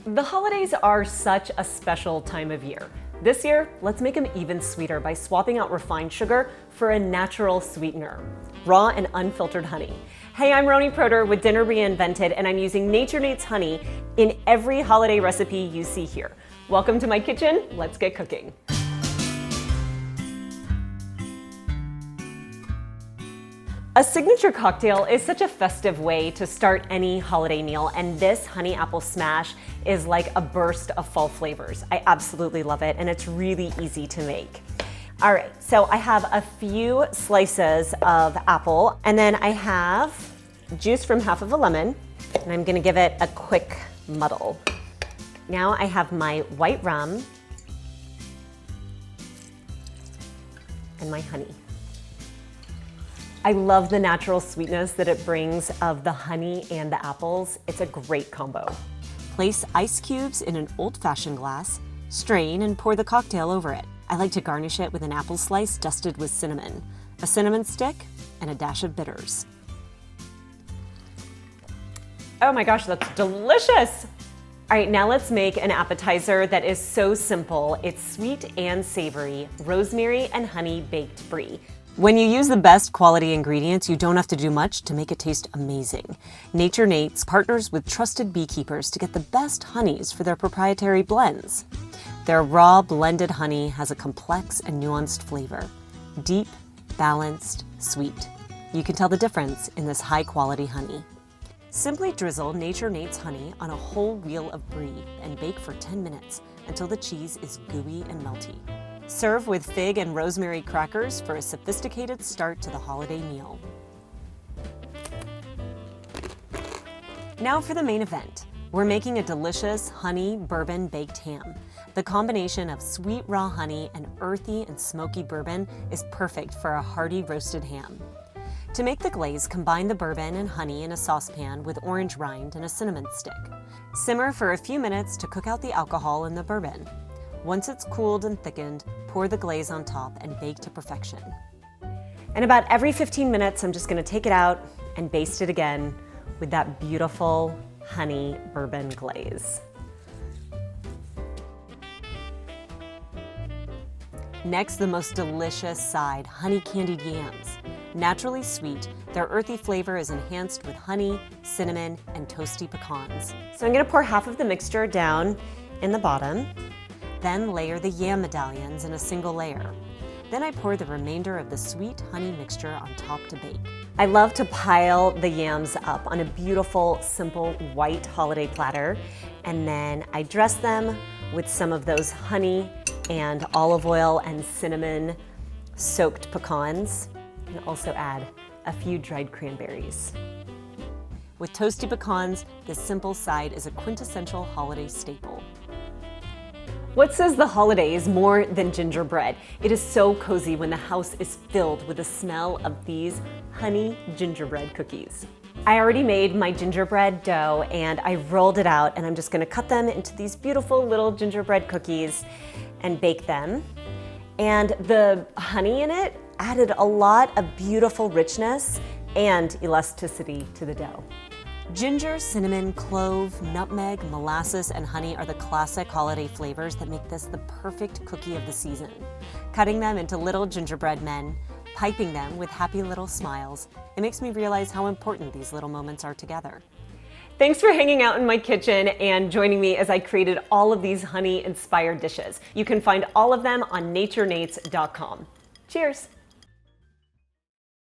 The holidays are such a special time of year. This year, let's make them even sweeter by swapping out refined sugar for a natural sweetener, raw and unfiltered honey. Hey, I'm Roni Proder with Dinner Reinvented, and I'm using Nature Nate's honey in every holiday recipe you see here. Welcome to my kitchen. Let's get cooking. A signature cocktail is such a festive way to start any holiday meal, and this honey apple smash is like a burst of fall flavors. I absolutely love it, and it's really easy to make. All right, so I have a few slices of apple, and then I have juice from half of a lemon, and I'm gonna give it a quick muddle. Now I have my white rum and my honey. I love the natural sweetness that it brings of the honey and the apples. It's a great combo. Place ice cubes in an old-fashioned glass, strain, and pour the cocktail over it. I like to garnish it with an apple slice dusted with cinnamon, a cinnamon stick, and a dash of bitters. Oh my gosh, that's delicious! All right, now let's make an appetizer that is so simple. It's sweet and savory, rosemary and honey baked brie. When you use the best quality ingredients, you don't have to do much to make it taste amazing. Nature Nate's partners with trusted beekeepers to get the best honeys for their proprietary blends. Their raw blended honey has a complex and nuanced flavor. Deep, balanced, sweet. You can tell the difference in this high-quality honey. Simply drizzle Nature Nate's honey on a whole wheel of brie and bake for 10 minutes until the cheese is gooey and melty. Serve with fig and rosemary crackers for a sophisticated start to the holiday meal. Now for the main event. We're making a delicious honey bourbon baked ham. The combination of sweet raw honey and earthy and smoky bourbon is perfect for a hearty roasted ham. To make the glaze, combine the bourbon and honey in a saucepan with orange rind and a cinnamon stick. Simmer for a few minutes to cook out the alcohol in the bourbon. Once it's cooled and thickened, pour the glaze on top and bake to perfection. And about every 15 minutes, I'm just gonna take it out and baste it again with that beautiful honey bourbon glaze. Next, the most delicious side, honey candied yams. Naturally sweet, their earthy flavor is enhanced with honey, cinnamon, and toasty pecans. So I'm gonna pour half of the mixture down in the bottom. Then layer the yam medallions in a single layer. Then I pour the remainder of the sweet honey mixture on top to bake. I love to pile the yams up on a beautiful, simple white holiday platter, and then I dress them with some of those honey and olive oil and cinnamon soaked pecans, and also add a few dried cranberries. With toasty pecans, this simple side is a quintessential holiday staple. What says the holidays more than gingerbread? It is so cozy when the house is filled with the smell of these honey gingerbread cookies. I already made my gingerbread dough and I rolled it out, and I'm just gonna cut them into these beautiful little gingerbread cookies and bake them. And the honey in it added a lot of beautiful richness and elasticity to the dough. Ginger, cinnamon, clove, nutmeg, molasses, and honey are the classic holiday flavors that make this the perfect cookie of the season. Cutting them into little gingerbread men, piping them with happy little smiles, it makes me realize how important these little moments are together. Thanks for hanging out in my kitchen and joining me as I created all of these honey-inspired dishes. You can find all of them on naturnates.com. Cheers!